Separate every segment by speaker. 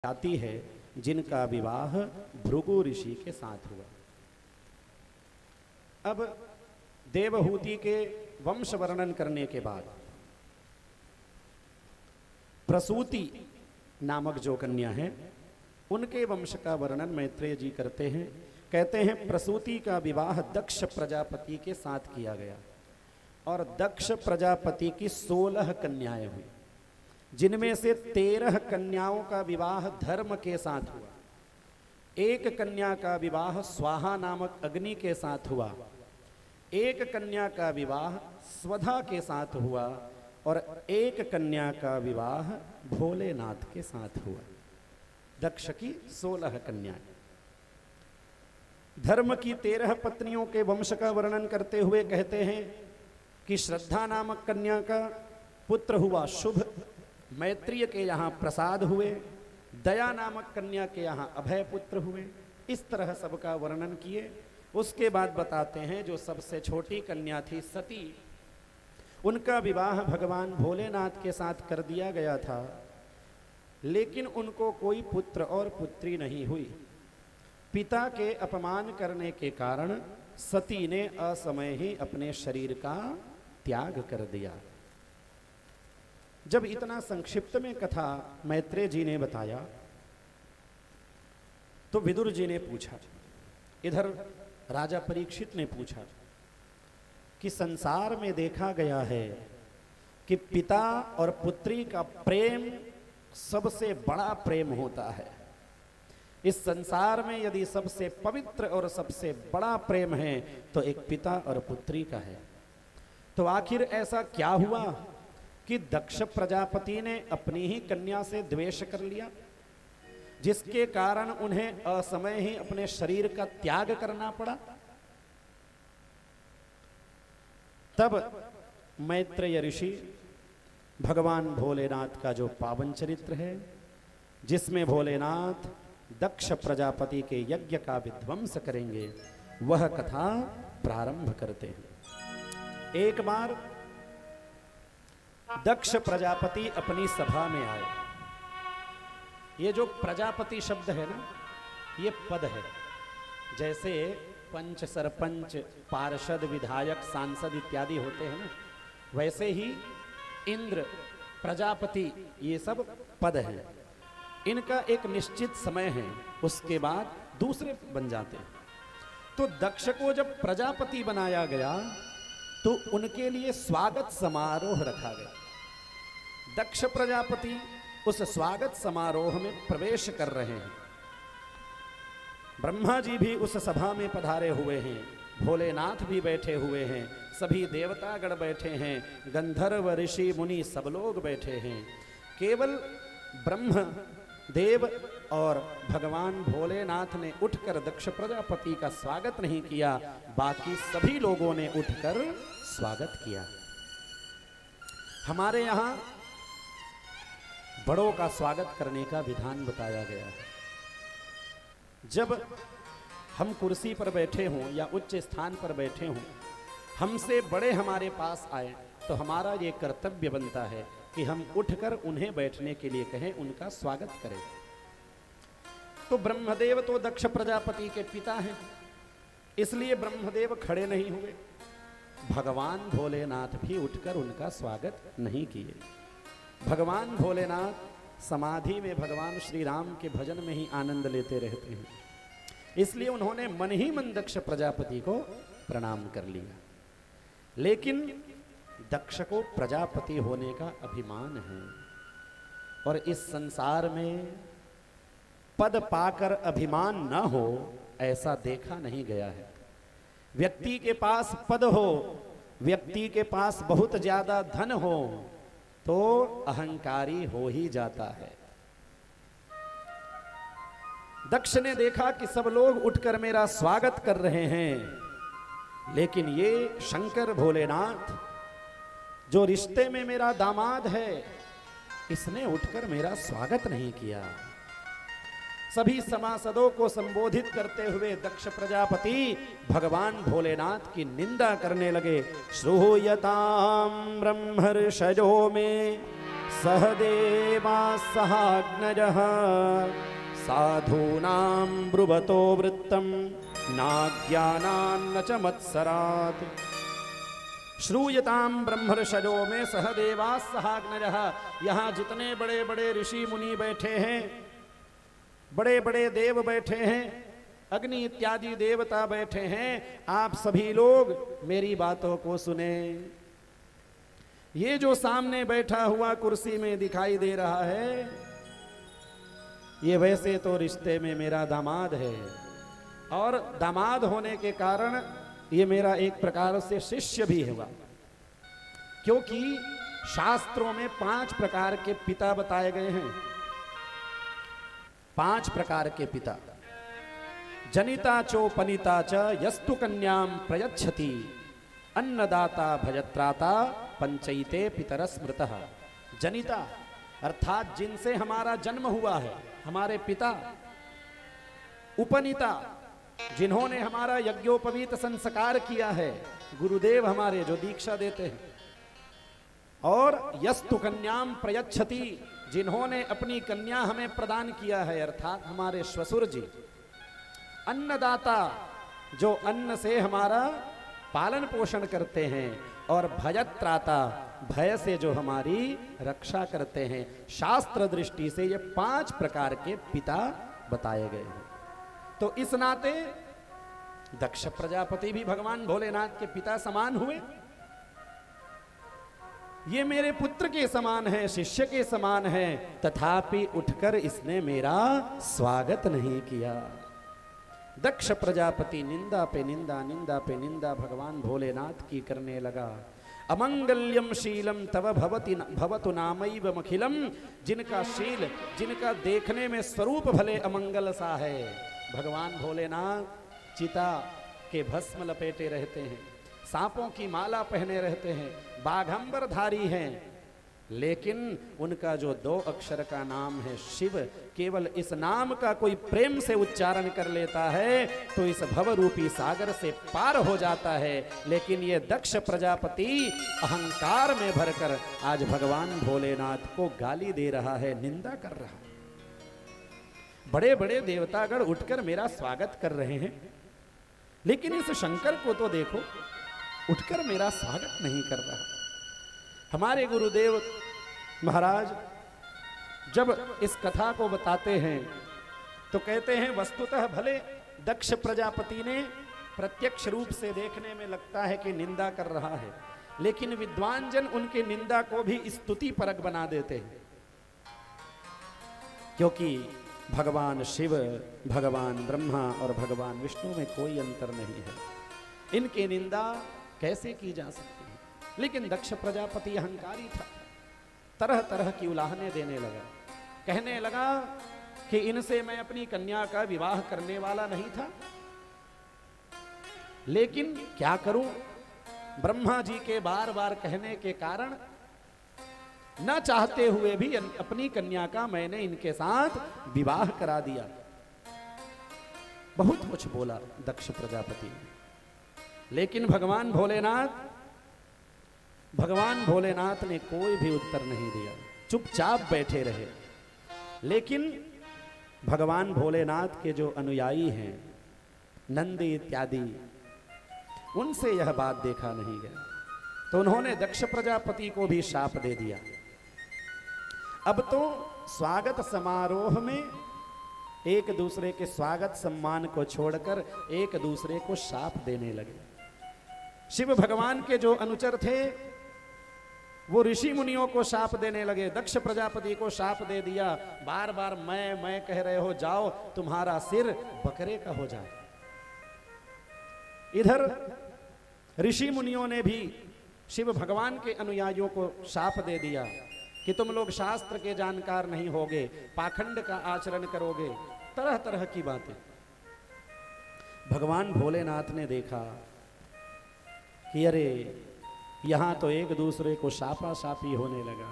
Speaker 1: जाति है जिनका विवाह भृगु ऋषि के साथ हुआ। अब देवहूति के वंश वर्णन करने के बाद प्रसूति नामक जो कन्या है उनके वंश का वर्णन मैत्रेय जी करते हैं। कहते हैं प्रसूति का विवाह दक्ष प्रजापति के साथ किया गया और दक्ष प्रजापति की 16 कन्याएं हुई, जिनमें से 13 कन्याओं का विवाह धर्म के साथ हुआ, एक कन्या का विवाह स्वाहा नामक अग्नि के साथ हुआ, एक कन्या का विवाह स्वधा के साथ हुआ और एक कन्या का विवाह भोलेनाथ के साथ हुआ। दक्ष की 16 कन्याएं। धर्म की 13 पत्नियों के वंश का वर्णन करते हुए कहते हैं कि श्रद्धा नामक कन्या का पुत्र हुआ शुभ, मैत्रेय के यहाँ प्रसाद हुए, दया नामक कन्या के यहाँ अभय पुत्र हुए। इस तरह सबका वर्णन किए। उसके बाद बताते हैं जो सबसे छोटी कन्या थी सती, उनका विवाह भगवान भोलेनाथ के साथ कर दिया गया था, लेकिन उनको कोई पुत्र और पुत्री नहीं हुई। पिता के अपमान करने के कारण सती ने असमय ही अपने शरीर का त्याग कर दिया। जब इतना संक्षिप्त में कथा मैत्रेय जी ने बताया तो विदुर जी ने पूछा, इधर राजा परीक्षित ने पूछा कि संसार में देखा गया है कि पिता और पुत्री का प्रेम सबसे बड़ा प्रेम होता है। इस संसार में यदि सबसे पवित्र और सबसे बड़ा प्रेम है तो एक पिता और पुत्री का है। तो आखिर ऐसा क्या हुआ कि दक्ष प्रजापति ने अपनी ही कन्या से द्वेष कर लिया, जिसके कारण उन्हें असमय ही अपने शरीर का त्याग करना पड़ा। तब मैत्रेय ऋषि भगवान भोलेनाथ का जो पावन चरित्र है, जिसमें भोलेनाथ दक्ष प्रजापति के यज्ञ का विध्वंस करेंगे, वह कथा प्रारंभ करते हैं। एक बार दक्ष प्रजापति अपनी सभा में आए। ये जो प्रजापति शब्द है ना, ये पद है। जैसे पंच, सरपंच, पार्षद, विधायक, सांसद इत्यादि होते हैं ना, वैसे ही इंद्र, प्रजापति, ये सब पद हैं। इनका एक निश्चित समय है, उसके बाद दूसरे बन जाते हैं। तो दक्ष को जब प्रजापति बनाया गया तो उनके लिए स्वागत समारोह रखा गया। दक्ष प्रजापति उस स्वागत समारोह में प्रवेश कर रहे हैं। ब्रह्मा जी भी उस सभा में पधारे हुए हैं, भोलेनाथ भी बैठे हुए हैं, सभी देवतागण बैठे हैं, गंधर्व, ऋषि, मुनि सब लोग बैठे हैं। केवल ब्रह्म देव और भगवान भोलेनाथ ने उठकर दक्ष प्रजापति का स्वागत नहीं किया, बाकी सभी लोगों ने उठकर स्वागत किया। हमारे यहाँ बड़ों का स्वागत करने का विधान बताया गया है। जब हम कुर्सी पर बैठे हों या उच्च स्थान पर बैठे हों, हमसे बड़े हमारे पास आए तो हमारा ये कर्तव्य बनता है कि हम उठकर उन्हें बैठने के लिए कहें, उनका स्वागत करें। तो ब्रह्मदेव तो दक्ष प्रजापति के पिता हैं, इसलिए ब्रह्मदेव खड़े नहीं हुए। भगवान भोलेनाथ भी उठकर उनका स्वागत नहीं किए। भगवान भोलेनाथ समाधि में भगवान श्री राम के भजन में ही आनंद लेते रहते हैं, इसलिए उन्होंने मन ही मन दक्ष प्रजापति को प्रणाम कर लिया। लेकिन दक्ष को प्रजापति होने का अभिमान है और इस संसार में पद पाकर अभिमान न हो ऐसा देखा नहीं गया है। व्यक्ति के पास पद हो, व्यक्ति के पास बहुत ज्यादा धन हो तो अहंकारी हो ही जाता है। दक्ष ने देखा कि सब लोग उठकर मेरा स्वागत कर रहे हैं, लेकिन ये शंकर भोलेनाथ जो रिश्ते में मेरा दामाद है, इसने उठकर मेरा स्वागत नहीं किया। सभी सभासदों को संबोधित करते हुए दक्ष प्रजापति भगवान भोलेनाथ की निंदा करने लगे। श्रूयतां ब्रह्मर्षयो में सहदेवाः सहाग्नजः साधूनां ब्रुवतो वृत्तं नाज्ञानान्न च मत्सरात् श्रूयताम ब्रह्मर्षयो में सहदेवाः सहाग्नजः। यहाँ जितने बड़े बड़े ऋषि मुनि बैठे हैं, बड़े बड़े देव बैठे हैं, अग्नि इत्यादि देवता बैठे हैं, आप सभी लोग मेरी बातों को सुने। ये जो सामने बैठा हुआ कुर्सी में दिखाई दे रहा है, ये वैसे तो रिश्ते में मेरा दामाद है, और दामाद होने के कारण ये मेरा एक प्रकार से शिष्य भी हुआ, क्योंकि शास्त्रों में 5 प्रकार के पिता बताए गए हैं। 5 प्रकार के पिता। जनिता चोपनिता च यस्तु कन्यां प्रयच्छति अन्नदाता भजत्राता पंचैते पितर स्मृतः। जनिता अर्थात जिनसे हमारा जन्म हुआ है, हमारे पिता। उपनीता जिन्होंने हमारा यज्ञोपवीत संस्कार किया है, गुरुदेव हमारे जो दीक्षा देते हैं। और यस्तु कन्याम प्रयच्छति जिन्होंने अपनी कन्या हमें प्रदान किया है, अर्थात हमारे श्वशुर जी। अन्नदाता जो अन्न से हमारा पालन पोषण करते हैं, और भयत्राता भय से जो हमारी रक्षा करते हैं। शास्त्र दृष्टि से ये 5 प्रकार के पिता बताए गए हैं। तो इस नाते दक्ष प्रजापति भी भगवान भोलेनाथ के पिता समान हुए। ये मेरे पुत्र के समान है, शिष्य के समान है, तथापि उठकर इसने मेरा स्वागत नहीं किया। दक्ष प्रजापति निंदा पे निंदा, निंदा पे निंदा भगवान भोलेनाथ की करने लगा। अमंगल्यम शीलम तव भवतु नामैव मखिलम। जिनका शील, जिनका देखने में स्वरूप भले अमंगल सा है, भगवान भोलेनाथ चिता के भस्म लपेटे रहते हैं, सांपों की माला पहने रहते हैं, बाघंबरधारी हैं, लेकिन उनका जो 2 अक्षर का नाम है शिव, केवल इस नाम का कोई प्रेम से उच्चारण कर लेता है तो इस भवरूपी सागर से पार हो जाता है। लेकिन ये दक्ष प्रजापति अहंकार में भरकर आज भगवान भोलेनाथ को गाली दे रहा है, निंदा कर रहा है। बड़े बड़े देवतागण उठकर मेरा स्वागत कर रहे हैं, लेकिन इस शंकर को तो देखो, उठकर मेरा स्वागत नहीं कर रहा। हमारे गुरुदेव महाराज जब इस कथा को बताते हैं तो कहते हैं, वस्तुतः भले दक्ष प्रजापति ने प्रत्यक्ष रूप से देखने में लगता है कि निंदा कर रहा है, लेकिन विद्वान जन उनकी निंदा को भी स्तुति परक बना देते हैं, क्योंकि भगवान शिव, भगवान ब्रह्मा और भगवान विष्णु में कोई अंतर नहीं है। इनकी निंदा कैसे की जा सकती है? लेकिन दक्ष प्रजापति अहंकारी था, तरह तरह की उलाहने देने लगा, कहने लगा कि इनसे मैं अपनी कन्या का विवाह करने वाला नहीं था, लेकिन क्या करूं, ब्रह्मा जी के बार बार कहने के कारण न चाहते हुए भी अपनी कन्या का मैंने इनके साथ विवाह करा दिया। बहुत कुछ बोला दक्ष प्रजापति ने, लेकिन भगवान भोलेनाथ ने कोई भी उत्तर नहीं दिया, चुपचाप बैठे रहे। लेकिन भगवान भोलेनाथ के जो अनुयायी हैं, नंदी इत्यादि, उनसे यह बात देखा नहीं गया, तो उन्होंने दक्ष प्रजापति को भी शाप दे दिया। अब तो स्वागत समारोह में एक दूसरे के स्वागत सम्मान को छोड़कर एक दूसरे को शाप देने लगे। शिव भगवान के जो अनुचर थे वो ऋषि मुनियों को शाप देने लगे। दक्ष प्रजापति को शाप दे दिया, बार बार मैं कह रहे हो, जाओ तुम्हारा सिर बकरे का हो जाए। इधर ऋषि मुनियों ने भी शिव भगवान के अनुयायियों को शाप दे दिया कि तुम लोग शास्त्र के जानकार नहीं होगे, पाखंड का आचरण करोगे, तरह तरह की बातें। भगवान भोलेनाथ ने देखा कि अरे यहां तो एक दूसरे को शापा शापी होने लगा,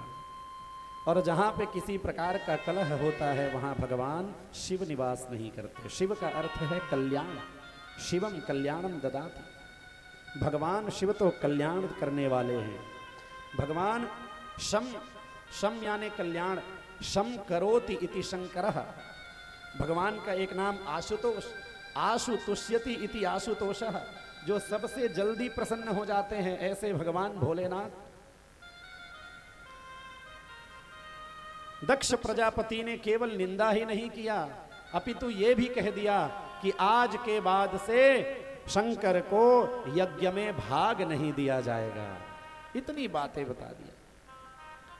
Speaker 1: और जहां पे किसी प्रकार का कलह होता है वहां भगवान शिव निवास नहीं करते। शिव का अर्थ है कल्याण, शिवम कल्याणम ददाति। भगवान शिव तो कल्याण करने वाले हैं। भगवान शम शम यानी कल्याण, शम करोति इति शंकरः। भगवान का एक नाम आशुतोष, आशु तुष्यति इति आशुतोषः, जो सबसे जल्दी प्रसन्न हो जाते हैं, ऐसे भगवान भोलेनाथ। दक्ष प्रजापति ने केवल निंदा ही नहीं किया, अपितु ये भी कह दिया कि आज के बाद से शंकर को यज्ञ में भाग नहीं दिया जाएगा। इतनी बातें बता दिया।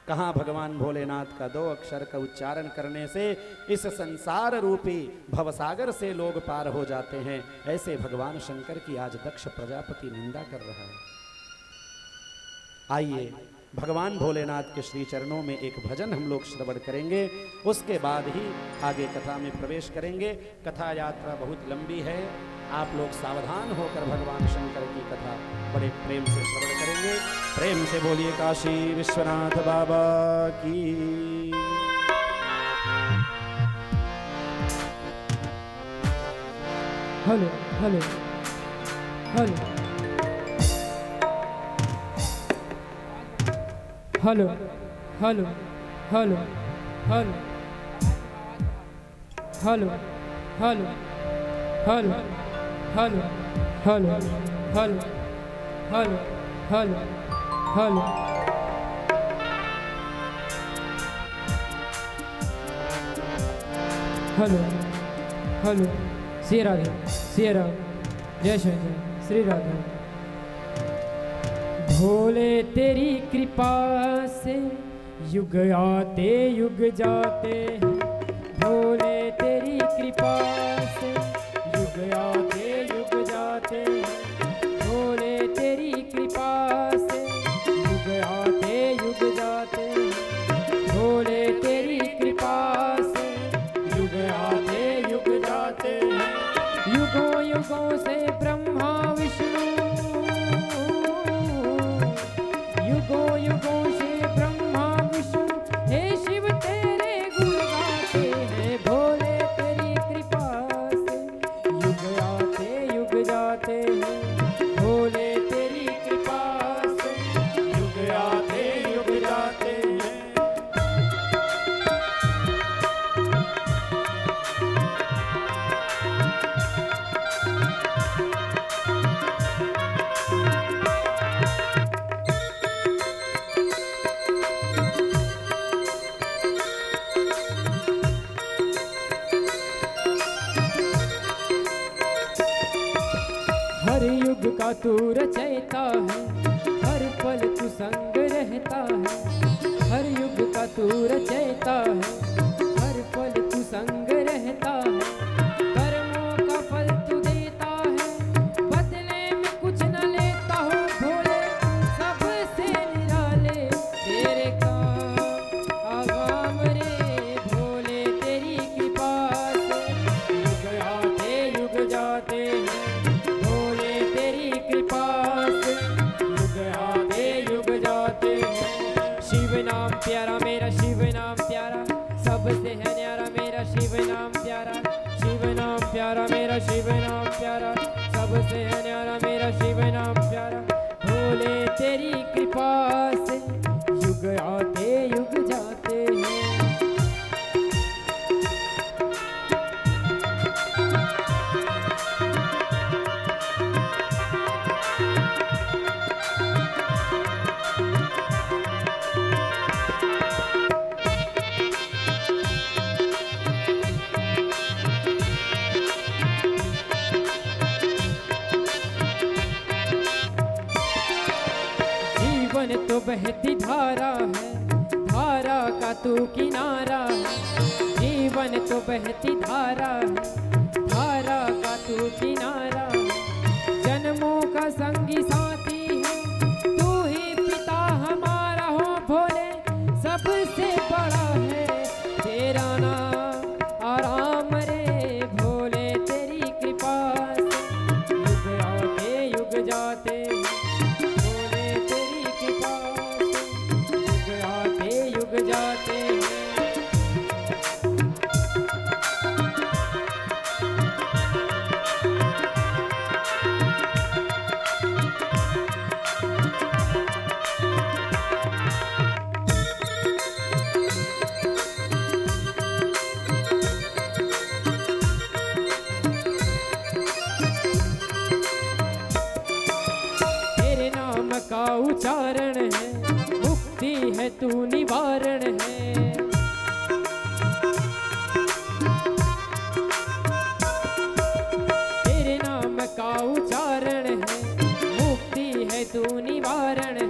Speaker 1: कहां भगवान भोलेनाथ का 2 अक्षर का उच्चारण करने से इस संसार रूपी भवसागर से लोग पार हो जाते हैं, ऐसे भगवान शंकर की आज दक्ष प्रजापति निंदा कर रहा है। आइए भगवान भोलेनाथ के श्री चरणों में एक भजन हम लोग श्रवण करेंगे, उसके बाद ही आगे कथा में प्रवेश करेंगे। कथा यात्रा बहुत लंबी है, आप लोग सावधान होकर भगवान शंकर की कथा बड़े प्रेम से श्रवण करेंगे। प्रेम से बोलिए काशी विश्वनाथ बाबा की।
Speaker 2: Hello hello hello hello hello hello hello hello hello hello hello hello hello hello hello hello hello hello Shri Radhe Shri Ram जय शंकर श्री राधे। भोले तेरी कृपा से युग आते युग जाते हैं, भोले तेरी कृपा से युग आते युग जाते हैं, भोले तेरी कृपा से युग आते युग जाते हैं, भोले तेरी कृपा से युग आते युग जाते हैं। युगों युगों से ब्रह्मा विष्णु, युगों युगों से ब्रह्मा विष्णु, हे शिव तेरे गुण गाते हैं, भोले तेरी कृपा से युग आते युग जाते हैं, भोले तेरी कृपा से युग आते युग जाते हैं। हर युग का तू रचयिता है, हर पल तू संग रहता है, हर युग का तू रचयिता है, हर पल तू संग रहता है, कर्मों का फल तू देता है, बदले में कुछ न लेता हो, भोले सबसे निराले तेरे काम आगाम रे, भोले तेरी कृपा से युग आते युग जाते हैं, शिव नाम प्यारा मेरा, शिव नाम प्यारा सबसे है न्यारा मेरा, शिव नाम प्यारा, शिव नाम प्यारा मेरा, शिव नाम प्यारा सबसे है न्यारा मेरा, शिव नाम प्यारा। भोले तेरी कृपा से युग आते युग जाते हैं। जीवन तो बहती धारा है, धारा का तू किनारा है, जीवन तो बहती धारा है, धारा का तू किनारा है, जन्मों का संगी साथी है, तू ही पिता हमारा हो, भोले सबसे बड़ा है तेरा नाम आराम रे, भोले तेरी कृपा से युग आते युग जाते हैं, भोले तेरी कृपा से युग आते युग जाते हैं। है तू निवारण है। तेरे नाम का उच्चारण है, मुक्ति है तू निवारण है।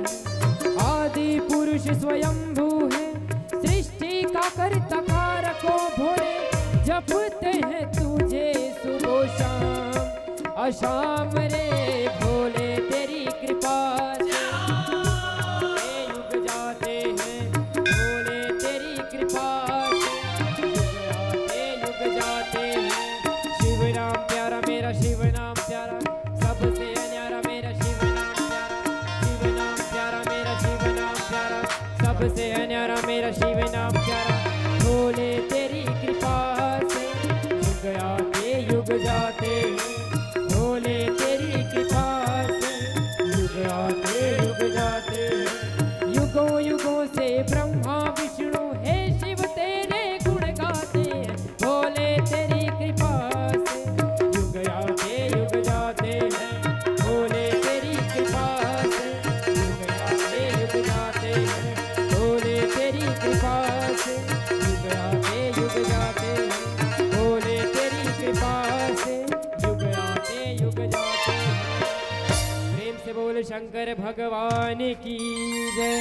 Speaker 2: आदि पुरुष स्वयंभू है, सृष्टि का कर्ता कारको भोले। जपते हैं तुझे सुबह शाम अशाम रे भोले, तेरी कृपा से युग जाते हैं भोले, तेरी कृपा से युग जाते हैं। शिव नाम प्यारा मेरा, शिव नाम प्यारा सबसे अन्यारा मेरा, शिव नाम प्यारा। शिव नाम प्यारा मेरा, शिव नाम प्यारा सबसे अन्यारा मेरा, शिव नाम प्यारा। भोले तेरी कृपा से युग आते युग जाते हैं, भोले तेरी कृपा से युग आते युग जाते हैं। युगों युगों से ब्रह्मा विष्णु हे शिव तेरे गुण गाते हैं, भोले तेरी कृपा से युग आते युग जाते हैं। भोले तेरी कृपा से युग आते युग जाते हैं, भोले तेरी कृपा से युग आते युग जाते हैं। भोले तेरी कृपा से युग आते युग जाते हैं। प्रेम से बोल शंकर भगवान की जय।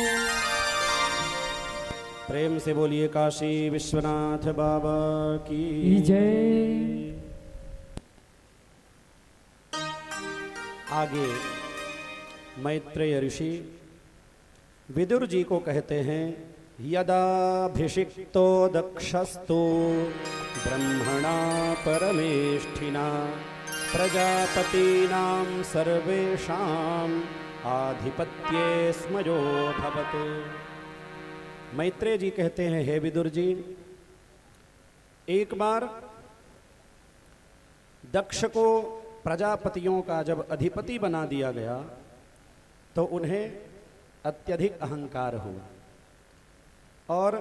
Speaker 1: प्रेम से बोलिए काशी विश्वनाथ बाबा की
Speaker 2: जय।
Speaker 1: आगे मैत्रेय ऋषि विदुर जी को कहते हैं, यदाभिषिक्तो दक्षस्तु ब्रह्मणा परमेष्ठिना प्रजापतीनां सर्वेषां आधिपत्ये स्मयो भवत्। मैत्रेय जी कहते हैं, हे विदुर जी, एक बार दक्ष को प्रजापतियों का जब अधिपति बना दिया गया तो उन्हें अत्यधिक अहंकार हुआ और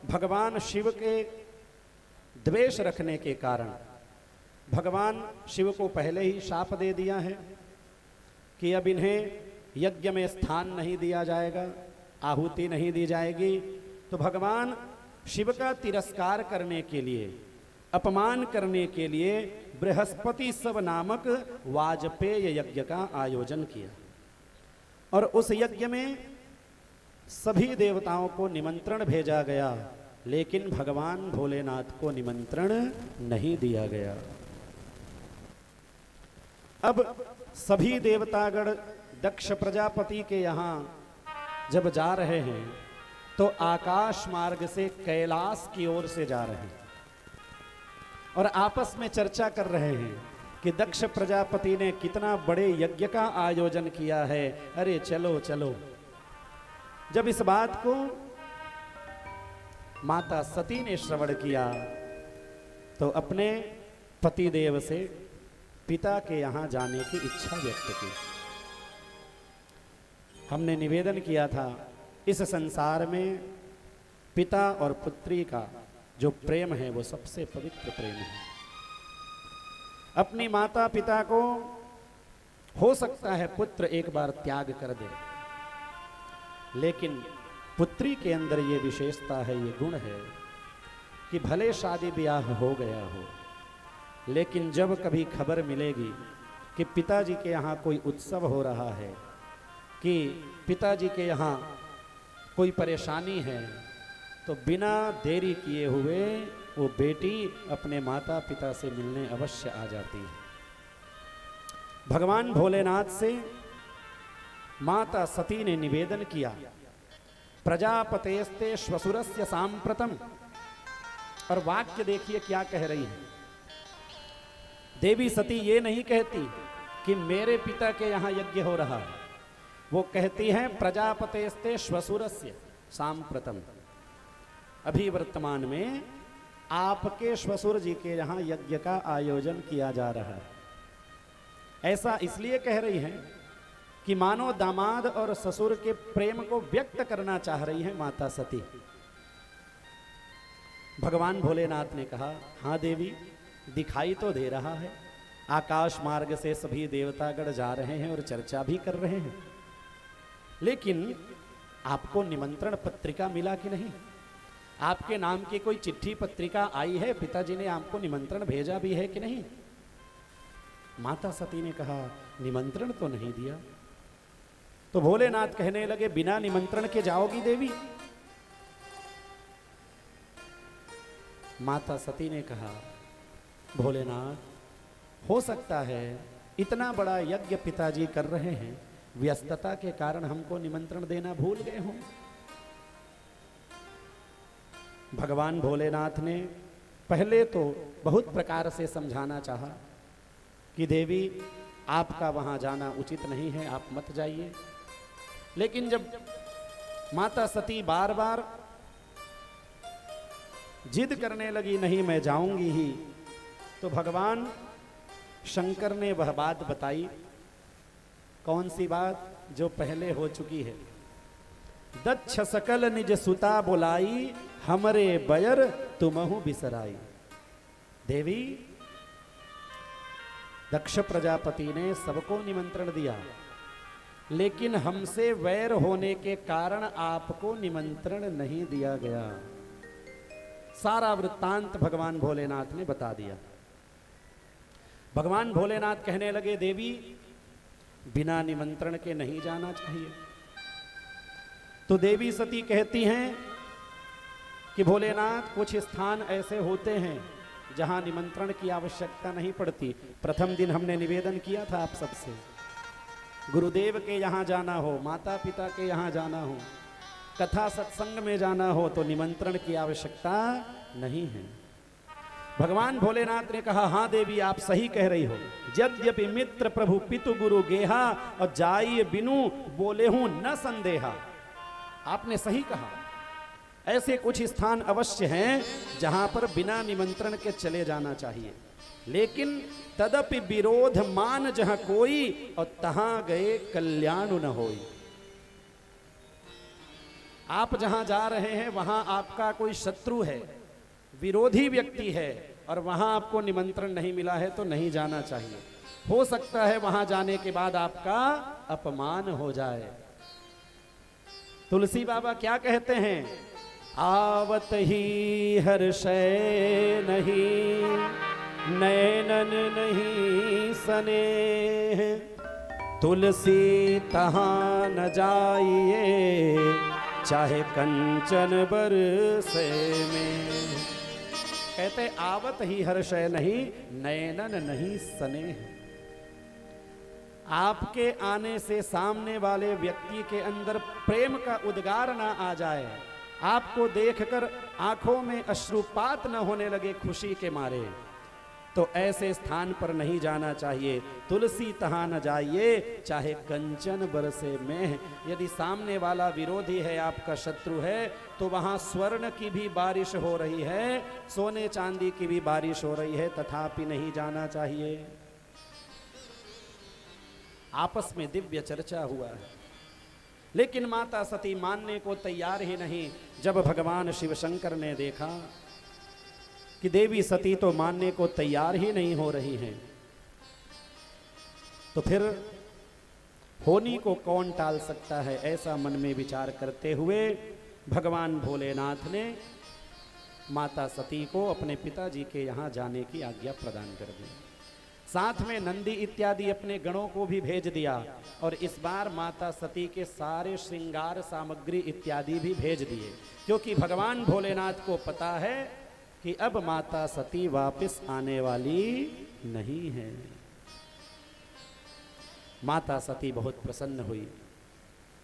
Speaker 1: भगवान शिव के द्वेष रखने के कारण भगवान शिव को पहले ही शाप दे दिया है कि अब इन्हें यज्ञ में स्थान नहीं दिया जाएगा, आहुति नहीं दी जाएगी। तो भगवान शिव का तिरस्कार करने के लिए, अपमान करने के लिए बृहस्पति सव नामक वाजपेय यज्ञ का आयोजन किया और उस यज्ञ में सभी देवताओं को निमंत्रण भेजा गया, लेकिन भगवान भोलेनाथ को निमंत्रण नहीं दिया गया। अब सभी देवतागण दक्ष प्रजापति के यहाँ जब जा रहे हैं तो आकाश मार्ग से कैलाश की ओर से जा रहे हैं और आपस में चर्चा कर रहे हैं कि दक्ष प्रजापति ने कितना बड़े यज्ञ का आयोजन किया है, अरे चलो चलो। जब इस बात को माता सती ने श्रवण किया तो अपने पतिदेव से पिता के यहाँ जाने की इच्छा व्यक्त की। हमने निवेदन किया था, इस संसार में पिता और पुत्री का जो प्रेम है वो सबसे पवित्र प्रेम है। अपनी माता पिता को हो सकता है पुत्र एक बार त्याग कर दे, लेकिन पुत्री के अंदर ये विशेषता है, ये गुण है कि भले शादी ब्याह हो गया हो, लेकिन जब कभी खबर मिलेगी कि पिताजी के यहाँ कोई उत्सव हो रहा है, कि पिताजी के यहाँ कोई परेशानी है, तो बिना देरी किए हुए वो बेटी अपने माता पिता से मिलने अवश्य आ जाती है। भगवान भोलेनाथ से माता सती ने निवेदन किया, प्रजापतेस्ते श्वसुरस्य सांप्रतम। और वाक्य देखिए क्या कह रही है देवी सती। ये नहीं कहती कि मेरे पिता के यहाँ यज्ञ हो रहा है, वो कहती है प्रजापतेस्ते श्वसुरस्य सांप्रतम। अभी वर्तमान में आपके श्वसुर जी के यहाँ यज्ञ का आयोजन किया जा रहा है। ऐसा इसलिए कह रही है कि मानो दामाद और ससुर के प्रेम को व्यक्त करना चाह रही है माता सती। भगवान भोलेनाथ ने कहा, हाँ देवी, दिखाई तो दे रहा है, आकाश मार्ग से सभी देवतागण जा रहे हैं और चर्चा भी कर रहे हैं, लेकिन आपको निमंत्रण पत्रिका मिला कि नहीं? आपके नाम की कोई चिट्ठी पत्रिका आई है? पिताजी ने आपको निमंत्रण भेजा भी है कि नहीं? माता सती ने कहा, निमंत्रण तो नहीं दिया। तो भोलेनाथ कहने लगे, बिना निमंत्रण के जाओगी देवी? माता सती ने कहा, भोलेनाथ, हो सकता है इतना बड़ा यज्ञ पिताजी कर रहे हैं, व्यस्तता के कारण हमको निमंत्रण देना भूल गए हों। भगवान भोलेनाथ ने पहले तो बहुत प्रकार से समझाना चाहा कि देवी, आपका वहां जाना उचित नहीं है, आप मत जाइए। लेकिन जब माता सती बार बार जिद करने लगी, नहीं मैं जाऊंगी ही, तो भगवान शंकर ने वह बात बताई। कौन सी बात? जो पहले हो चुकी है। दक्ष सकल निज सुता बुलाई, हमरे बयर तुमहु बिसराई। देवी, दक्ष प्रजापति ने सबको निमंत्रण दिया, लेकिन हमसे वैर होने के कारण आपको निमंत्रण नहीं दिया गया। सारा वृत्तांत भगवान भोलेनाथ ने बता दिया। भगवान भोलेनाथ कहने लगे, देवी, बिना निमंत्रण के नहीं जाना चाहिए। तो देवी सती कहती हैं कि भोलेनाथ, कुछ स्थान ऐसे होते हैं जहां निमंत्रण की आवश्यकता नहीं पड़ती। प्रथम दिन हमने निवेदन किया था आप सबसे, गुरुदेव के यहाँ जाना हो, माता पिता के यहाँ जाना हो, कथा सत्संग में जाना हो, तो निमंत्रण की आवश्यकता नहीं है। भगवान भोलेनाथ ने कहा, हाँ देवी, आप सही कह रही हो। यद्यपि मित्र प्रभु पितु गुरु गेहा, और जाइए बिनु बोले हूं न संदेहा। आपने सही कहा, ऐसे कुछ स्थान अवश्य हैं जहां पर बिना निमंत्रण के चले जाना चाहिए, लेकिन तदपि विरोध मान जहां कोई, और तहां गए कल्याण न होई। आप जहां जा रहे हैं वहां आपका कोई शत्रु है, विरोधी व्यक्ति है, और वहां आपको निमंत्रण नहीं मिला है तो नहीं जाना चाहिए। हो सकता है वहां जाने के बाद आपका अपमान हो जाए। तुलसी बाबा क्या कहते हैं? आवत ही हर्षै नहीं, नैनन नहीं स्नेह, तुलसी तहां न जाइए, चाहे कंचन बरसे में। कहते, आवत ही हर्षय नहीं, नैनन नहीं स्नेह। आपके आने से सामने वाले व्यक्ति के अंदर प्रेम का उद्गार ना आ जाए, आपको देखकर आंखों में अश्रुपात न होने लगे खुशी के मारे, तो ऐसे स्थान पर नहीं जाना चाहिए। तुलसी तहां न जाइए, चाहे कंचन बरसे में। यदि सामने वाला विरोधी है, आपका शत्रु है, तो वहां स्वर्ण की भी बारिश हो रही है, सोने चांदी की भी बारिश हो रही है, तथापि नहीं जाना चाहिए। आपस में दिव्य चर्चा हुआ है, लेकिन माता सती मानने को तैयार ही नहीं। जब भगवान शिव शंकर ने देखा कि देवी सती तो मानने को तैयार ही नहीं हो रही हैं, तो फिर होनी को कौन टाल सकता है, ऐसा मन में विचार करते हुए भगवान भोलेनाथ ने माता सती को अपने पिताजी के यहाँ जाने की आज्ञा प्रदान कर दी। साथ में नंदी इत्यादि अपने गणों को भी भेज दिया, और इस बार माता सती के सारे श्रृंगार सामग्री इत्यादि भी भेज दिए, क्योंकि भगवान भोलेनाथ को पता है कि अब माता सती वापस आने वाली नहीं है। माता सती बहुत प्रसन्न हुई,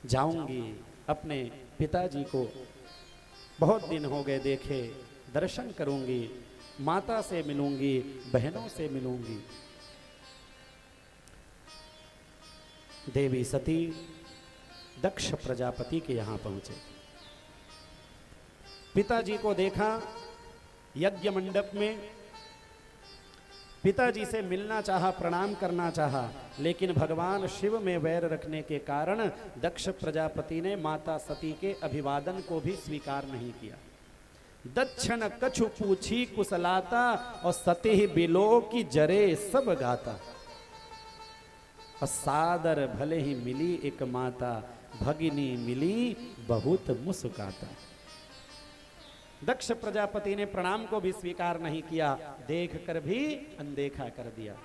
Speaker 1: जाऊंगी अपने पिताजी को, बहुत दिन हो गए देखे, दर्शन करूंगी, माता से मिलूंगी, बहनों से मिलूंगी। देवी सती दक्ष प्रजापति के यहां पहुंचे, पिताजी को देखा यज्ञ मंडप में, पिताजी से मिलना चाहा, प्रणाम करना चाहा, लेकिन भगवान शिव में वैर रखने के कारण दक्ष प्रजापति ने माता सती के अभिवादन को भी स्वीकार नहीं किया। दक्षिण कछु पूछी कुशलाता, और सती बिलो की जरे सब गाता। और सादर भले ही मिली एक माता, भगिनी मिली बहुत मुस्काता। दक्ष प्रजापति ने प्रणाम को भी स्वीकार नहीं किया, देख कर भी अनदेखा कर दिया।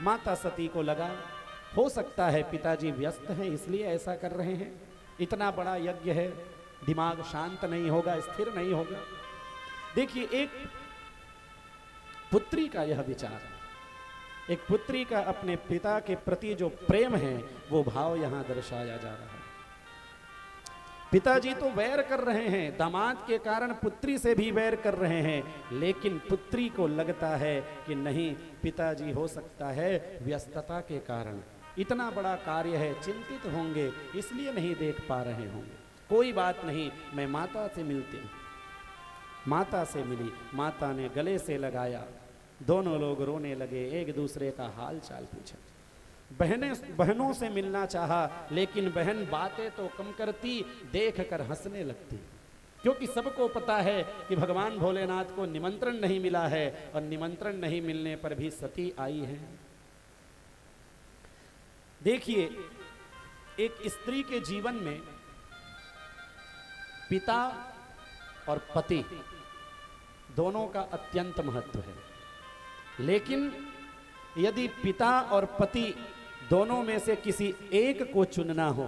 Speaker 1: माता सती को लगा हो सकता है पिताजी व्यस्त हैं इसलिए ऐसा कर रहे हैं, इतना बड़ा यज्ञ है, दिमाग शांत नहीं होगा, स्थिर नहीं होगा। देखिए, एक पुत्री का यह विचार है, एक पुत्री का अपने पिता के प्रति जो प्रेम है वो भाव यहां दर्शाया जा रहा है। पिताजी तो वैर कर रहे हैं, दामाद के कारण पुत्री से भी वैर कर रहे हैं, लेकिन पुत्री को लगता है कि नहीं, पिताजी हो सकता है व्यस्तता के कारण, इतना बड़ा कार्य है, चिंतित होंगे इसलिए नहीं देख पा रहे होंगे। कोई बात नहीं, मैं माता से मिलती हूँ। माता से मिली, माता ने गले से लगाया, दोनों लोग रोने लगे, एक दूसरे का हाल चाल पूछा। बहनों से मिलना चाहा, लेकिन बहन बातें तो कम करती, देख कर हंसने लगती, क्योंकि सबको पता है कि भगवान भोलेनाथ को निमंत्रण नहीं मिला है, और निमंत्रण नहीं मिलने पर भी सती आई है। देखिए, एक स्त्री के जीवन में पिता और पति दोनों का अत्यंत महत्व है, लेकिन यदि पिता और पति दोनों में से किसी एक को चुनना हो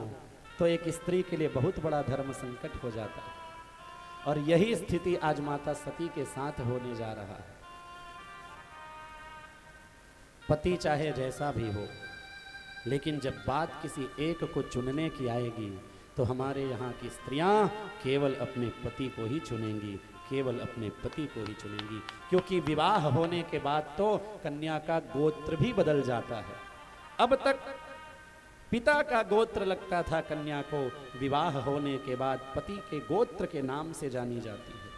Speaker 1: तो एक स्त्री के लिए बहुत बड़ा धर्म संकट हो जाता है, और यही स्थिति आज माता सती के साथ होने जा रहा है। पति चाहे जैसा भी हो, लेकिन जब बात किसी एक को चुनने की आएगी तो हमारे यहाँ की स्त्रियां केवल अपने पति को ही चुनेंगी, केवल अपने पति को ही चुनेंगी, क्योंकि विवाह होने के बाद तो कन्या का गोत्र भी बदल जाता है। अब तक पिता का गोत्र लगता था कन्या को, विवाह होने के बाद पति के गोत्र के नाम से जानी जाती है।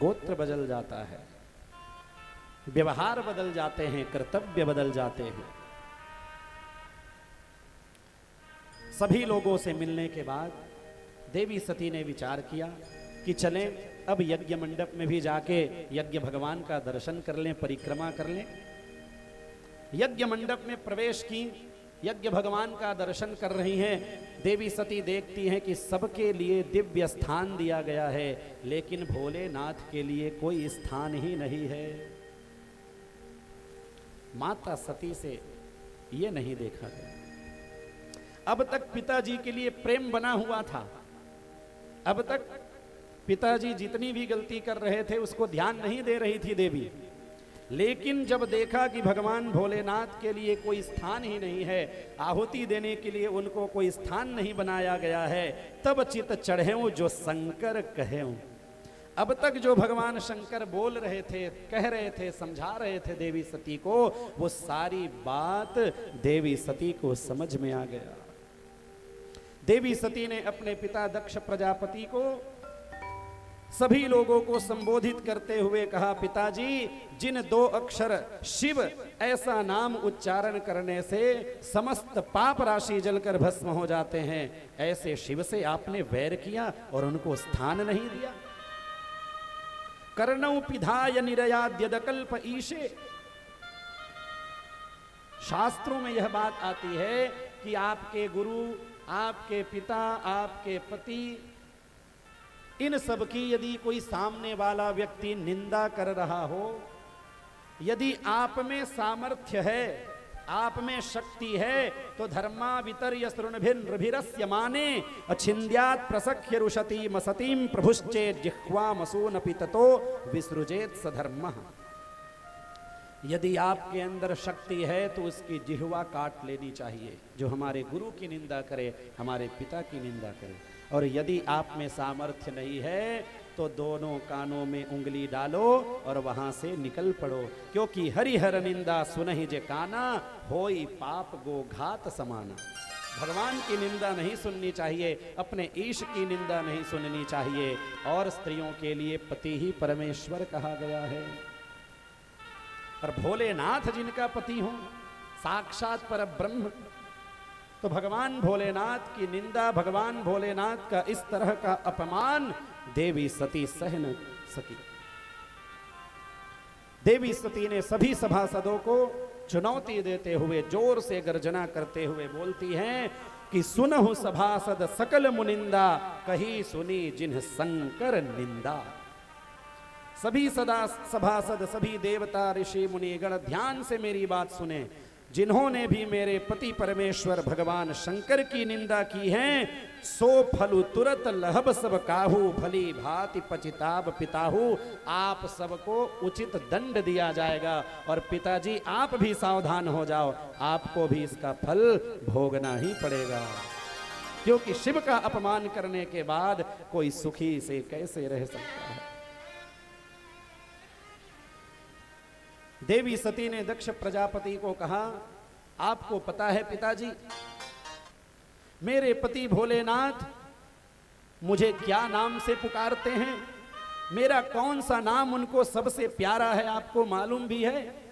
Speaker 1: गोत्र बदल जाता है, व्यवहार बदल जाते हैं, कर्तव्य बदल जाते हैं। सभी लोगों से मिलने के बाद देवी सती ने विचार किया कि चलें अब यज्ञ मंडप में भी जाके यज्ञ भगवान का दर्शन कर लें, परिक्रमा कर लें। यज्ञ मंडप में प्रवेश की, यज्ञ भगवान का दर्शन कर रही हैं। देवी सती देखती हैं कि सबके लिए दिव्य स्थान दिया गया है, लेकिन भोलेनाथ के लिए कोई स्थान ही नहीं है। माता सती से ये नहीं देखा गया। अब तक पिताजी के लिए प्रेम बना हुआ था, अब तक पिताजी जितनी भी गलती कर रहे थे उसको ध्यान नहीं दे रही थी देवी, लेकिन जब देखा कि भगवान भोलेनाथ के लिए कोई स्थान ही नहीं है, आहुति देने के लिए उनको कोई स्थान नहीं बनाया गया है, तब चित चढ़ेऊं जो शंकर कहेऊं। अब तक जो भगवान शंकर बोल रहे थे, कह रहे थे, समझा रहे थे देवी सती को, वो सारी बात देवी सती को समझ में आ गया। देवी सती ने अपने पिता दक्ष प्रजापति को सभी लोगों को संबोधित करते हुए कहा, पिताजी, जिन 2 अक्षर शिव ऐसा नाम उच्चारण करने से समस्त पाप राशि जलकर भस्म हो जाते हैं, ऐसे शिव से आपने वैर किया और उनको स्थान नहीं दिया। कर्णौ पिधाय निरयाद्यदकल्प ईशे। शास्त्रों में यह बात आती है कि आपके गुरु, आपके पिता, आपके पति, इन सब की यदि कोई सामने वाला व्यक्ति निंदा कर रहा हो, यदि आप में सामर्थ्य है, आप में शक्ति है, तो धर्मा वितर्य सृणभिर्भिरस्य माने अच्छिन्द्यात् प्रसख्य रुशती मसतीम प्रभुश्चेत् जिह्वामसूनपि ततो विसृजेत् सधर्मः। यदि आपके अंदर शक्ति है तो उसकी जिह्वा काट लेनी चाहिए, जो हमारे गुरु की निंदा करे, हमारे पिता की निंदा करे। और यदि आप में सामर्थ्य नहीं है तो दोनों कानों में उंगली डालो और वहां से निकल पड़ो, क्योंकि हरिहर निंदा सुनहि जे काना, होई पाप गो घात समाना। भगवान की निंदा नहीं सुननी चाहिए, अपने ईश की निंदा नहीं सुननी चाहिए। और स्त्रियों के लिए पति ही परमेश्वर कहा गया है, और भोलेनाथ जिनका पति हो, साक्षात पर ब्रह्म, तो भगवान भोलेनाथ की निंदा, भगवान भोलेनाथ का इस तरह का अपमान देवी सती सह न सकी। देवी सती ने सभी सभासदों को चुनौती देते हुए जोर से गर्जना करते हुए बोलती हैं कि सुनहु सभासद सकल मुनिंदा, कही सुनी जिन्ह शंकर निंदा। सभी सदा सभासद, सभी देवता, ऋषि, मुनिगण ध्यान से मेरी बात सुने। जिन्होंने भी मेरे पति परमेश्वर भगवान शंकर की निंदा की है, सो फलु तुरत लहब सब काहू, भली भांति पचिताब पिताहू। आप सबको उचित दंड दिया जाएगा और पिताजी आप भी सावधान हो जाओ, आपको भी इसका फल भोगना ही पड़ेगा। क्योंकि शिव का अपमान करने के बाद कोई सुखी से कैसे रह सकता है। देवी सती ने दक्ष प्रजापति को कहा, आपको पता है पिताजी, मेरे पति भोलेनाथ मुझे क्या नाम से पुकारते हैं? मेरा कौन सा नाम उनको सबसे प्यारा है, आपको मालूम भी है?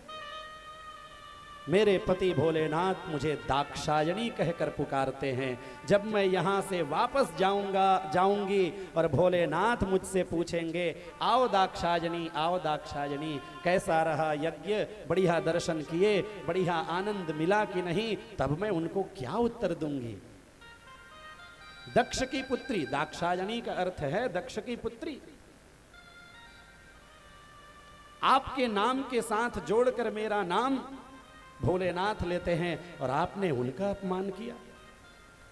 Speaker 1: मेरे पति भोलेनाथ मुझे दाक्षायणी कहकर पुकारते हैं। जब मैं यहाँ से वापस जाऊंगी और भोलेनाथ मुझसे पूछेंगे, आओ दाक्षायणी, आओ दाक्षायणी, कैसा रहा यज्ञ, बढ़िया दर्शन किए, बढ़िया आनंद मिला कि नहीं, तब मैं उनको क्या उत्तर दूंगी? दक्ष की पुत्री, दाक्षायणी का अर्थ है दक्ष की पुत्री। आपके नाम के साथ जोड़कर मेरा नाम भोलेनाथ लेते हैं और आपने उनका अपमान किया,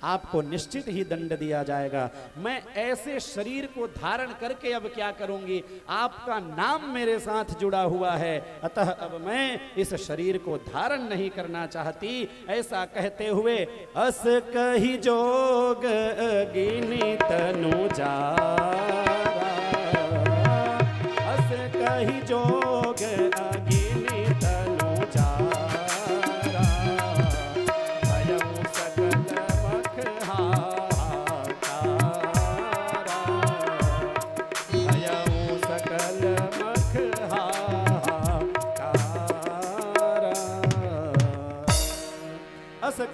Speaker 1: आपको निश्चित ही दंड दिया जाएगा। मैं ऐसे शरीर को धारण करके अब क्या करूंगी? आपका नाम मेरे साथ जुड़ा हुआ है, अतः अब मैं इस शरीर को धारण नहीं करना चाहती। ऐसा कहते हुए अस कही जोग गिनी तनु जारा, अस कही जोग अगिनी तनु जारा,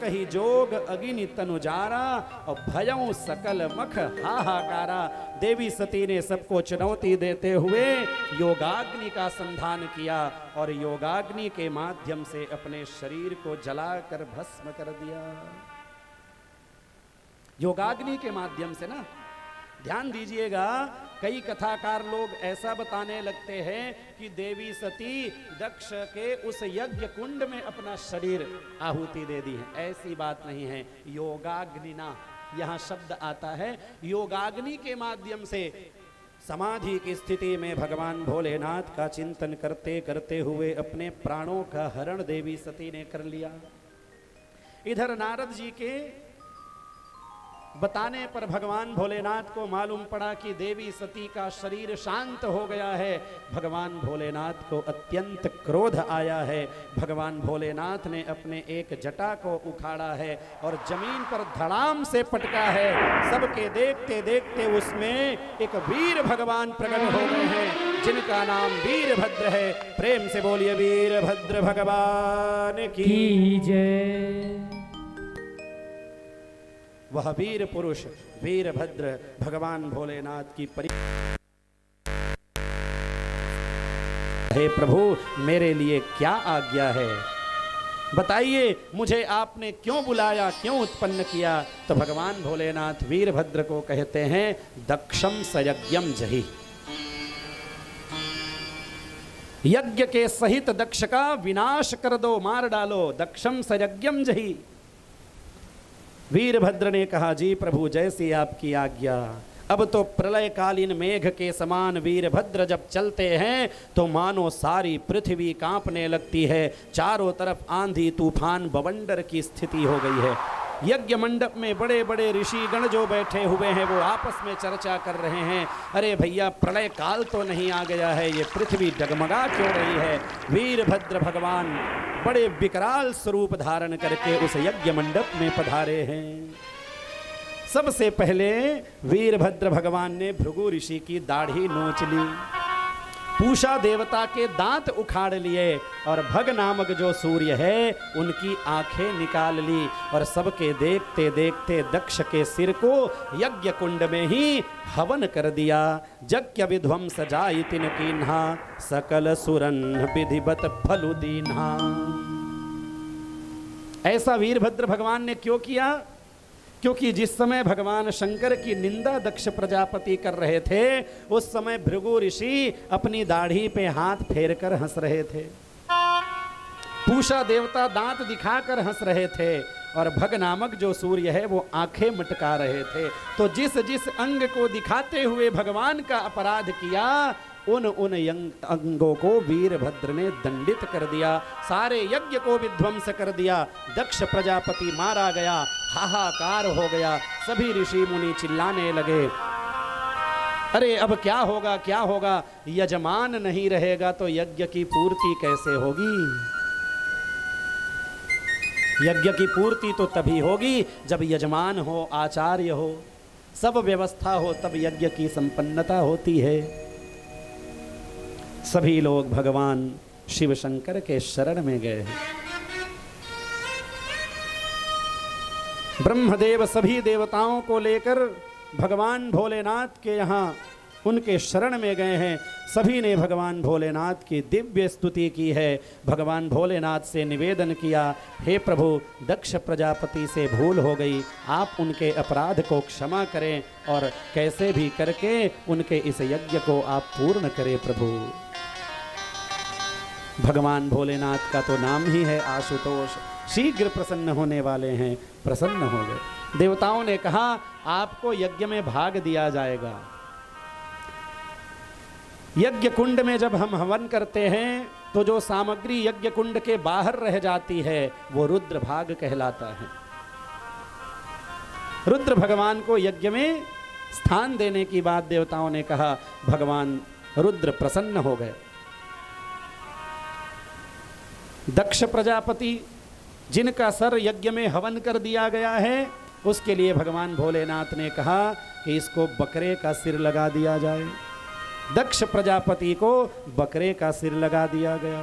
Speaker 1: कही जोग अगिनि तनुजारा और भयं सकल मख हाहाकारा। देवी सती ने सबको चुनौती देते हुए योगाग्नि का संधान किया और योगाग्नि के माध्यम से अपने शरीर को जलाकर भस्म कर दिया। योगाग्नि के माध्यम से ना, ध्यान दीजिएगा, कई कथाकार लोग ऐसा बताने लगते हैं कि देवी सती दक्ष के उस यज्ञ कुंड में अपना शरीर आहुति दे दी है। ऐसी बात नहीं है। योगाग्निना यहाँ शब्द आता है, योगाग्नि के माध्यम से समाधि की स्थिति में भगवान भोलेनाथ का चिंतन करते करते हुए अपने प्राणों का हरण देवी सती ने कर लिया। इधर नारद जी के बताने पर भगवान भोलेनाथ को मालूम पड़ा कि देवी सती का शरीर शांत हो गया है। भगवान भोलेनाथ को अत्यंत क्रोध आया है। भगवान भोलेनाथ ने अपने एक जटा को उखाड़ा है और जमीन पर धड़ाम से पटका है। सबके देखते देखते उसमें एक वीर भगवान प्रकट हो गए हैं, जिनका नाम वीरभद्र है। प्रेम से बोलिए वीरभद्र भगवान की जय। वह वीर पुरुष वीरभद्र भगवान भोलेनाथ की हे प्रभु, मेरे लिए क्या आज्ञा है? बताइए, मुझे आपने क्यों बुलाया, क्यों उत्पन्न किया? तो भगवान भोलेनाथ वीरभद्र को कहते हैं, दक्षम सयज्ञम जहि। यज्ञ के सहित दक्ष का विनाश कर दो, मार डालो। दक्षम सयज्ञम जहि। वीरभद्र ने कहा, जी प्रभु, जैसी आपकी आज्ञा। अब तो प्रलयकालीन मेघ के समान वीरभद्र जब चलते हैं तो मानो सारी पृथ्वी कांपने लगती है। चारों तरफ आंधी तूफान बवंडर की स्थिति हो गई है। यज्ञ मंडप में बड़े बड़े ऋषिगण जो बैठे हुए हैं वो आपस में चर्चा कर रहे हैं, अरे भैया, प्रलय काल तो नहीं आ गया है, ये पृथ्वी डगमगा क्यों रही है? वीरभद्र भगवान बड़े विकराल स्वरूप धारण करके उस यज्ञ मंडप में पधारे हैं। सबसे पहले वीरभद्र भगवान ने भृगु ऋषि की दाढ़ी नोच ली, पूषा देवता के दांत उखाड़ लिए और भग नामक जो सूर्य है उनकी आंखें निकाल ली और सबके देखते देखते दक्ष के सिर को यज्ञ कुंड में ही हवन कर दिया। यज्ञ विध्वंस जाई तिन कीन्हा, सकल सुरन विधिवत फलु दीन्हा। ऐसा वीरभद्र भगवान ने क्यों किया? क्योंकि जिस समय भगवान शंकर की निंदा दक्ष प्रजापति कर रहे थे, उस समय भृगु ऋषि अपनी दाढ़ी पे हाथ फेरकर हंस रहे थे, पूषा देवता दांत दिखाकर हंस रहे थे, और भग नामक जो सूर्य है वो आंखें मटका रहे थे। तो जिस जिस अंग को दिखाते हुए भगवान का अपराध किया, उन अंगों को वीरभद्र ने दंडित कर दिया, सारे यज्ञ को विध्वंस कर दिया। दक्ष प्रजापति मारा गया, हाहाकार हो गया, सभी ऋषि मुनि चिल्लाने लगे, अरे अब क्या होगा, क्या होगा? यजमान नहीं रहेगा तो यज्ञ की पूर्ति कैसे होगी? यज्ञ की पूर्ति तो तभी होगी जब यजमान हो, आचार्य हो, सब व्यवस्था हो, तब यज्ञ की संपन्नता होती है। सभी लोग भगवान शिव शंकर के शरण में गए हैं। ब्रह्मदेव सभी देवताओं को लेकर भगवान भोलेनाथ के यहाँ उनके शरण में गए हैं। सभी ने भगवान भोलेनाथ की दिव्य स्तुति की है। भगवान भोलेनाथ से निवेदन किया, हे प्रभु, दक्ष प्रजापति से भूल हो गई, आप उनके अपराध को क्षमा करें और कैसे भी करके उनके इस यज्ञ को आप पूर्ण करें प्रभु। भगवान भोलेनाथ का तो नाम ही है आशुतोष, शीघ्र प्रसन्न होने वाले हैं। प्रसन्न हो गए। देवताओं ने कहा, आपको यज्ञ में भाग दिया जाएगा। यज्ञ कुंड में जब हम हवन करते हैं तो जो सामग्री यज्ञ कुंड के बाहर रह जाती है वो रुद्र भाग कहलाता है। रुद्र भगवान को यज्ञ में स्थान देने की बात देवताओं ने कहा। भगवान रुद्र प्रसन्न हो गए। दक्ष प्रजापति जिनका सर यज्ञ में हवन कर दिया गया है, उसके लिए भगवान भोलेनाथ ने कहा कि इसको बकरे का सिर लगा दिया जाए। दक्ष प्रजापति को बकरे का सिर लगा दिया गया।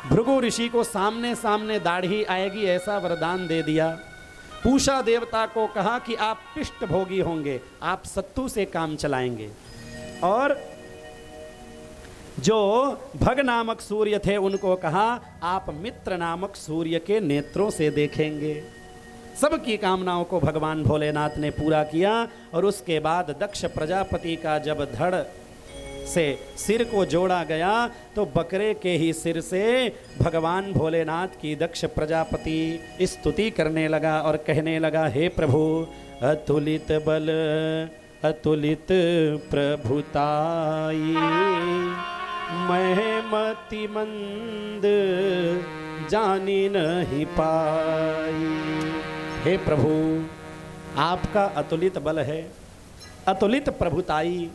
Speaker 1: भृगु ऋषि को सामने सामने दाढ़ी आएगी ऐसा वरदान दे दिया। पूषा देवता को कहा कि आप पृष्ठभोगी होंगे, आप सत्तू से काम चलाएंगे। और जो भग नामक सूर्य थे उनको कहा, आप मित्र नामक सूर्य के नेत्रों से देखेंगे। सबकी कामनाओं को भगवान भोलेनाथ ने पूरा किया। और उसके बाद दक्ष प्रजापति का जब धड़ से सिर को जोड़ा गया तो बकरे के ही सिर से भगवान भोलेनाथ की दक्ष प्रजापति स्तुति करने लगा और कहने लगा, हे प्रभु, अतुलित बल अतुलित प्रभुताई, मैं मति मंद जानी नहीं पाई। हे प्रभु, आपका अतुलित बल है, अतुलित प्रभुताई,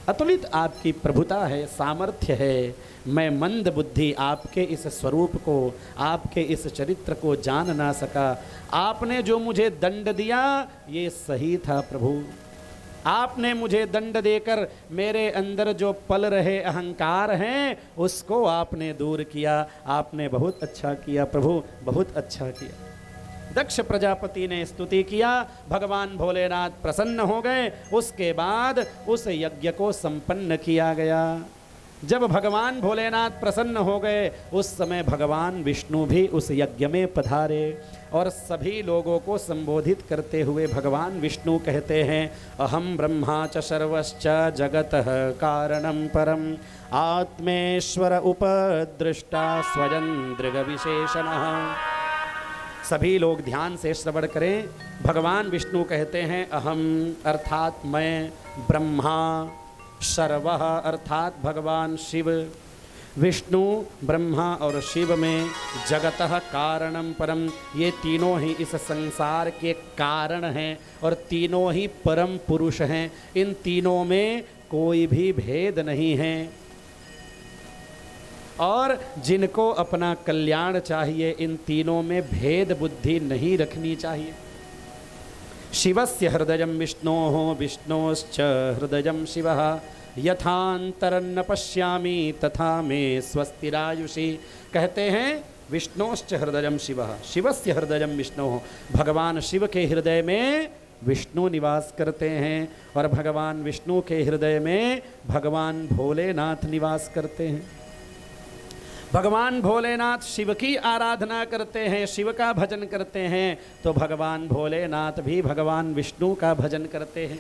Speaker 1: अतुलित आपकी प्रभुता है, सामर्थ्य है। मैं मंद बुद्धि आपके इस स्वरूप को, आपके इस चरित्र को जान ना सका। आपने जो मुझे दंड दिया ये सही था प्रभु। आपने मुझे दंड देकर मेरे अंदर जो पल रहे अहंकार हैं उसको आपने दूर किया। आपने बहुत अच्छा किया प्रभु, बहुत अच्छा किया। दक्ष प्रजापति ने स्तुति किया, भगवान भोलेनाथ प्रसन्न हो गए। उसके बाद उस यज्ञ को संपन्न किया गया। जब भगवान भोलेनाथ प्रसन्न हो गए उस समय भगवान विष्णु भी उस यज्ञ में पधारे और सभी लोगों को संबोधित करते हुए भगवान विष्णु कहते हैं, अहम ब्रह्मा च सर्वश्च जगतः कारणं परम आत्मेश्वर उपदृष्टा स्वयं दृग विशेषणः। सभी लोग ध्यान से श्रवण करें। भगवान विष्णु कहते हैं, अहम अर्थात मैं, ब्रह्मा सर्वः अर्थात भगवान शिव, विष्णु ब्रह्मा और शिव में, जगतः कारणम परम, ये तीनों ही इस संसार के कारण हैं और तीनों ही परम पुरुष हैं। इन तीनों में कोई भी भेद नहीं है और जिनको अपना कल्याण चाहिए इन तीनों में भेद बुद्धि नहीं रखनी चाहिए। शिवस्य हृदयं विष्णोः विष्णोश्च हृदयं शिवः, यथान्तरन्न पश्यामि तथा मे स्वस्तिरायुषि। कहते हैं विष्णोश्च हृदयं शिवः, शिवस्य हृदयं विष्णोः, भगवान शिव के हृदय में विष्णु निवास करते हैं और भगवान विष्णु के हृदय में भगवान भोलेनाथ निवास करते हैं। भगवान भोलेनाथ शिव की आराधना करते हैं, शिव का भजन करते हैं, तो भगवान भोलेनाथ भी भगवान विष्णु का भजन करते हैं।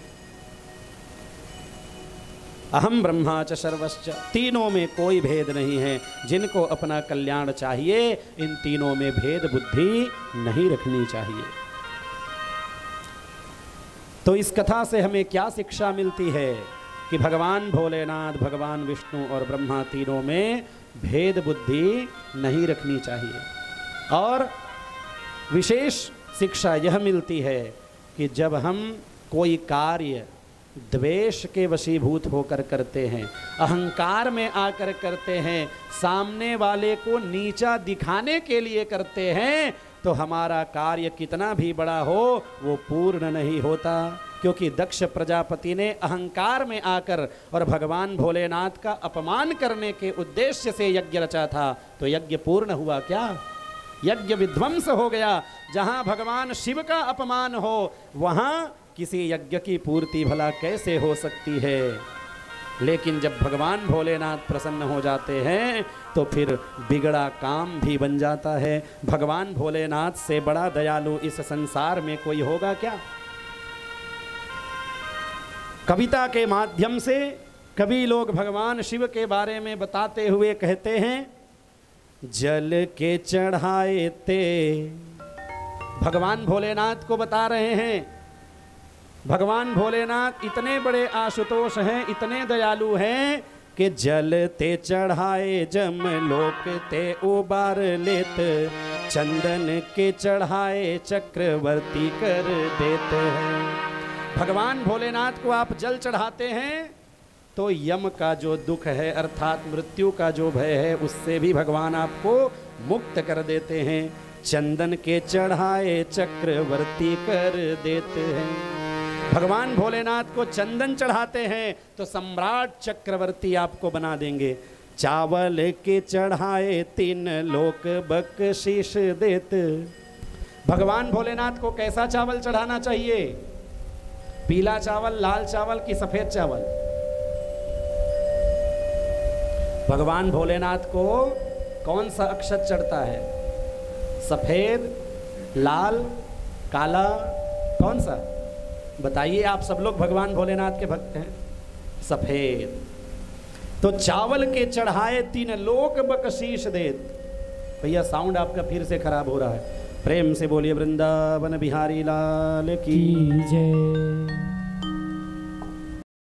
Speaker 1: अहम ब्रह्मा च सर्वश्च, तीनों में कोई भेद नहीं है। जिनको अपना कल्याण चाहिए, इन तीनों में भेद बुद्धि नहीं रखनी चाहिए। तो इस कथा से हमें क्या शिक्षा मिलती है कि भगवान भोलेनाथ, भगवान विष्णु और ब्रह्मा तीनों में भेद बुद्धि नहीं रखनी चाहिए। और विशेष शिक्षा यह मिलती है कि जब हम कोई कार्य द्वेष के वशीभूत होकर करते हैं, अहंकार में आकर करते हैं, सामने वाले को नीचा दिखाने के लिए करते हैं, तो हमारा कार्य कितना भी बड़ा हो वो पूर्ण नहीं होता। क्योंकि दक्ष प्रजापति ने अहंकार में आकर और भगवान भोलेनाथ का अपमान करने के उद्देश्य से यज्ञ रचा था, तो यज्ञ पूर्ण हुआ क्या? यज्ञ विध्वंस हो गया। जहां भगवान शिव का अपमान हो वहां किसी यज्ञ की पूर्ति भला कैसे हो सकती है? लेकिन जब भगवान भोलेनाथ प्रसन्न हो जाते हैं तो फिर बिगड़ा काम भी बन जाता है। भगवान भोलेनाथ से बड़ा दयालु इस संसार में कोई होगा क्या? कविता के माध्यम से कवि लोग भगवान शिव के बारे में बताते हुए कहते हैं, जल के चढ़ाए ते, भगवान भोलेनाथ को बता रहे हैं। भगवान भोलेनाथ इतने बड़े आशुतोष हैं, इतने दयालु हैं कि जल ते चढ़ाए जम लोक ते उबार लेत, चंदन के चढ़ाए चक्रवर्ती कर देते हैं। भगवान भोलेनाथ को आप जल चढ़ाते हैं तो यम का जो दुख है अर्थात मृत्यु का जो भय है उससे भी भगवान आपको मुक्त कर देते हैं। चंदन के चढ़ाए चक्रवर्ती कर देते हैं। भगवान भोलेनाथ को चंदन चढ़ाते हैं तो सम्राट चक्रवर्ती आपको बना देंगे। चावल के चढ़ाए तीन लोक बख्शीश देते। भगवान भोलेनाथ को कैसा चावल चढ़ाना चाहिए? पीला चावल, लाल चावल कि सफेद चावल? भगवान भोलेनाथ को कौन सा अक्षत चढ़ता है? सफेद, लाल, काला, कौन सा? बताइए। आप सब लोग भगवान भोलेनाथ के भक्त हैं। सफेद। तो चावल के चढ़ाए तीन लोक बख्शीश देत। भैया साउंड आपका फिर से खराब हो रहा है। प्रेम से बोलिए वृंदावन बिहारी लाल की
Speaker 2: जय।